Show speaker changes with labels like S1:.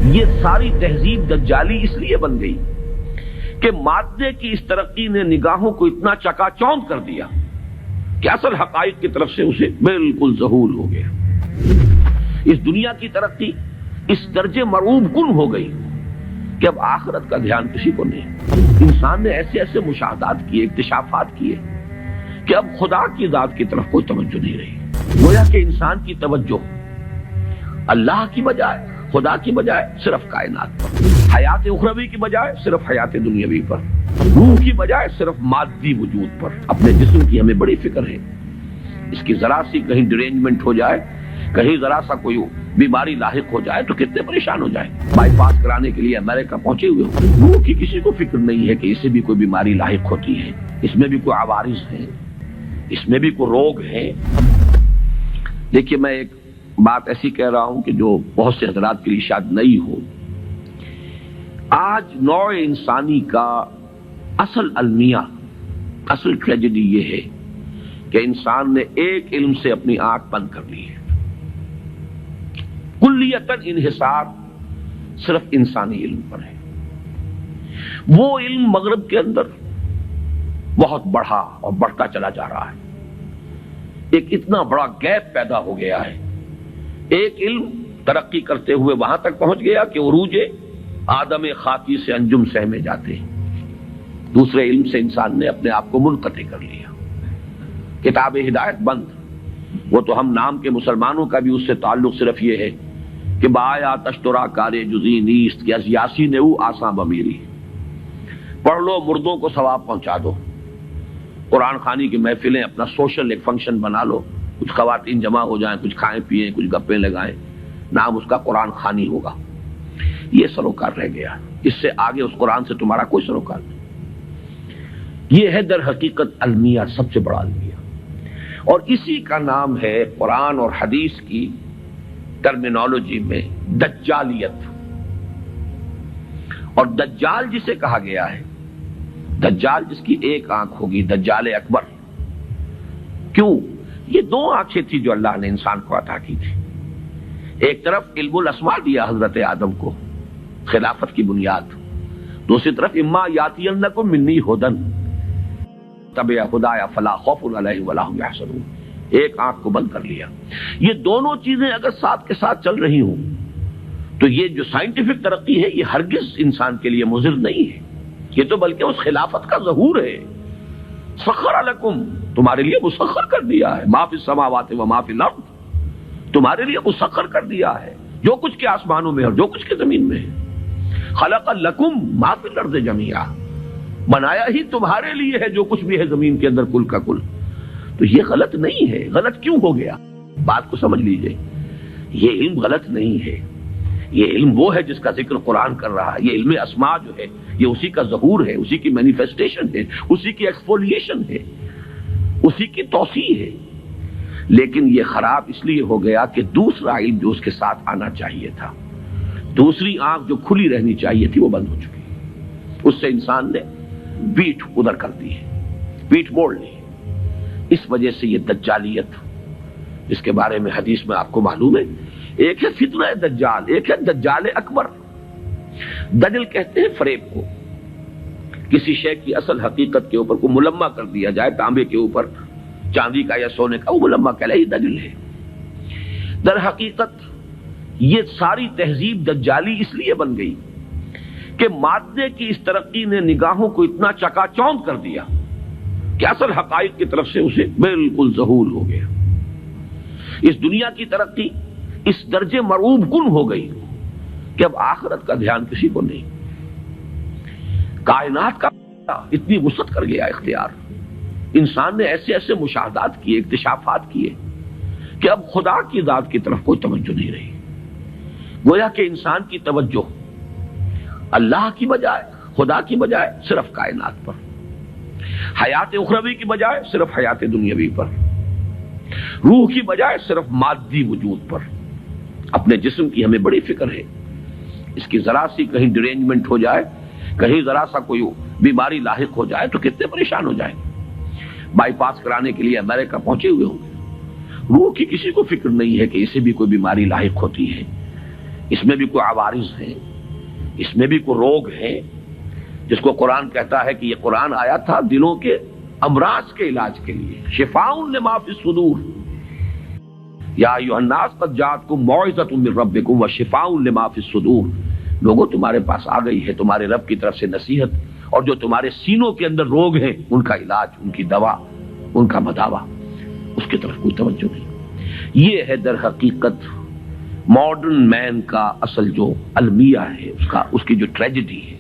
S1: یہ ساری تہذیب دجالی اس لیے بن گئی کہ مادے کی اس ترقی نے نگاہوں کو اتنا چکا چوند کر دیا کہ اصل حقائق کی طرف سے اسے بالکل ذہول ہو گیا۔ اس دنیا کی ترقی اس درجے مرعوب کن ہو گئی کہ اب آخرت کا دھیان کسی کو نہیں۔ انسان نے ایسے ایسے مشاہدات کیے، اکتشافات کیے کہ اب خدا کی ذات کی طرف کوئی توجہ نہیں رہی۔ گویا کہ انسان کی توجہ اللہ کی بجائے، خدا کی بجائے صرف کائنات پر، حیات اخروی کی بجائے صرف حیات دنیاوی پر، روح کی بجائے صرف مادی وجود پر۔ اپنے جسم کی ہمیں بڑی فکر ہے، اس کی ذرا سی کہیں ڈرینجمنٹ ہو جائے، کہیں ذرا سا کوئی بیماری لاحق ہو جائے تو کتنے پریشان ہو جائیں۔ بائی پاس کرانے کے لیے امریکہ پہنچے ہوئے ہو، روح کی کسی کو فکر نہیں ہے کہ اسے بھی کوئی بیماری لاحق ہوتی ہے، اس میں بھی کوئی عوارض ہیں، اس میں بھی کوئی روگ ہے۔ دیکھیے میں ایک بات ایسی کہہ رہا ہوں کہ جو بہت سے حضرات کے لیے شاید نئی ہو۔ آج نوع انسانی کا اصل المیہ، اصل ٹریجڈی یہ ہے کہ انسان نے ایک علم سے اپنی آنکھ بند کر لی ہے۔ کلیتاً انحصار صرف انسانی علم پر ہے۔ وہ علم مغرب کے اندر بہت بڑھا اور بڑھتا چلا جا رہا ہے۔ ایک اتنا بڑا گیپ پیدا ہو گیا ہے۔ ایک علم ترقی کرتے ہوئے وہاں تک پہنچ گیا کہ عروج آدم خاکی سے انجم سہ میں جاتے ہیں۔ دوسرے علم سے انسان نے اپنے آپ کو منقطع کر لیا۔ کتاب ہدایت بند، وہ تو ہم نام کے مسلمانوں کا بھی اس سے تعلق صرف یہ ہے کہ بایا تشترا کارے جزی نیست کہ از یاسین او آساں بمیری، پڑھ لو مردوں کو ثواب پہنچا دو۔ قرآن خوانی کی محفلیں اپنا سوشل ایک فنکشن بنا لو، کچھ خواتین جمع ہو جائیں، کچھ کھائیں پیئیں، کچھ گپیں لگائیں، نام اس کا قرآن خوانی ہوگا۔ یہ سروکار رہ گیا، اس سے آگے اس قرآن سے تمہارا کوئی سروکار نہیں۔ یہ ہے در حقیقت المیہ، سب سے بڑا المیہ، اور اسی کا نام ہے قرآن اور حدیث کی ٹرمینالوجی میں دجالیت۔ اور دجال جسے کہا گیا ہے، دجال جس کی ایک آنکھ ہوگی، دجال اکبر۔ کیوں؟ یہ دو آنکھیں تھی جو اللہ نے انسان کو عطا کی تھی۔ ایک طرف علم الاسماء دیا حضرت آدم کو، خلافت کی بنیاد، دوسری طرف اما یاتینکم منی ھدی تبع خدایا فلا خوف علیہم ولا ھم یحزنون۔ ایک آنکھ کو بند کر لیا۔ یہ دونوں چیزیں اگر ساتھ کے ساتھ چل رہی ہوں تو یہ جو سائنٹیفک ترقی ہے یہ ہرگز انسان کے لیے مضر نہیں ہے، یہ تو بلکہ اس خلافت کا ظہور ہے۔ سخر لکم، تمہارے لیے مسخر کر دیا ہے، ما فی السماوات و ما فی الارض، تمہارے لیے مسخر کر دیا ہے جو کچھ کے آسمانوں میں اور جو کچھ کے زمین میں ہے۔ خلق لکم ما فی الارض جمیعا، بنایا ہی تمہارے لیے ہے جو کچھ بھی ہے زمین کے اندر کل کا کل۔ تو یہ غلط نہیں ہے۔ غلط کیوں ہو گیا؟ بات کو سمجھ لیجئے، یہ علم غلط نہیں ہے۔ یہ علم وہ ہے جس کا ذکر قرآن کر رہا ہے۔ یہ علم اسماء جو ہے یہ اسی کا ظہور ہے، اسی کی مینیفیسٹیشن ہے، اسی کی ایکسفولیشن ہے، اسی کی توسیع ہے۔ لیکن یہ خراب اس لیے ہو گیا کہ دوسرا علم جو اس کے ساتھ آنا چاہیے تھا، دوسری آنکھ جو کھلی رہنی چاہیے تھی، وہ بند ہو چکی۔ اس سے انسان نے پیٹھ ادھر کر دی ہے، پیٹھ موڑ لی۔ اس وجہ سے یہ دجالیت، اس کے بارے میں حدیث میں آپ کو معلوم ہے، ایک ہے فتنہ دجال، ایک ہے دجال اکبر۔ دجل کہتے ہیں فریب کو، کسی شے کی اصل حقیقت کے اوپر کو ملمہ کر دیا جائے، تانبے کے اوپر چاندی کا یا سونے کا، وہ ملمہ کہلائی دجل ہے۔ در حقیقت یہ ساری تہذیب دجالی اس لیے بن گئی کہ مادے کی اس ترقی نے نگاہوں کو اتنا چکا چوند کر دیا کہ اصل حقائق کی طرف سے اسے بالکل ذہول ہو گیا۔ اس دنیا کی ترقی اس درجے مرعوب کن ہو گئی کہ اب آخرت کا دھیان کسی کو نہیں۔ کائنات کا اتنی وسعت کر گیا اختیار، انسان نے ایسے ایسے مشاہدات کیے، اکتشافات کیے کہ اب خدا کی ذات کی طرف کوئی توجہ نہیں رہی۔ گویا کہ انسان کی توجہ اللہ کی بجائے، خدا کی بجائے صرف کائنات پر، حیات اخروی کی بجائے صرف حیات دنیاوی پر، روح کی بجائے صرف مادی وجود پر۔ اپنے جسم کی ہمیں بڑی فکر ہے، اس کی ذرا سی کہیں ڈرینجمنٹ ہو جائے، کہیں ذرا سا کوئی بیماری لاحق ہو جائے تو کتنے پریشان ہو جائیں۔ بائی پاس کرانے کے لیے امریکہ پہنچے ہوئے ہوں گے، روح کی کسی کو فکر نہیں ہے کہ اسے بھی کوئی بیماری لاحق ہوتی ہے، اس میں بھی کوئی عوارض ہیں، اس میں بھی کوئی روگ ہیں، جس کو قرآن کہتا ہے کہ یہ قرآن آیا تھا دلوں کے امراض کے علاج کے لیے، شفاء لما فی الصدور، یا ایھا الناس قد جاءتکم موعظۃ من ربکم وشفاء لما فی الصدور، لوگوں تمہارے پاس آ گئی ہے تمہارے رب کی طرف سے نصیحت، اور جو تمہارے سینوں کے اندر روگ ہیں ان کا علاج، ان کی دوا، ان کا مداوا، اس کی طرف کوئی توجہ نہیں۔ یہ ہے در حقیقت ماڈرن مین کا اصل جو المیہ ہے، اس کی جو ٹریجڈی ہے۔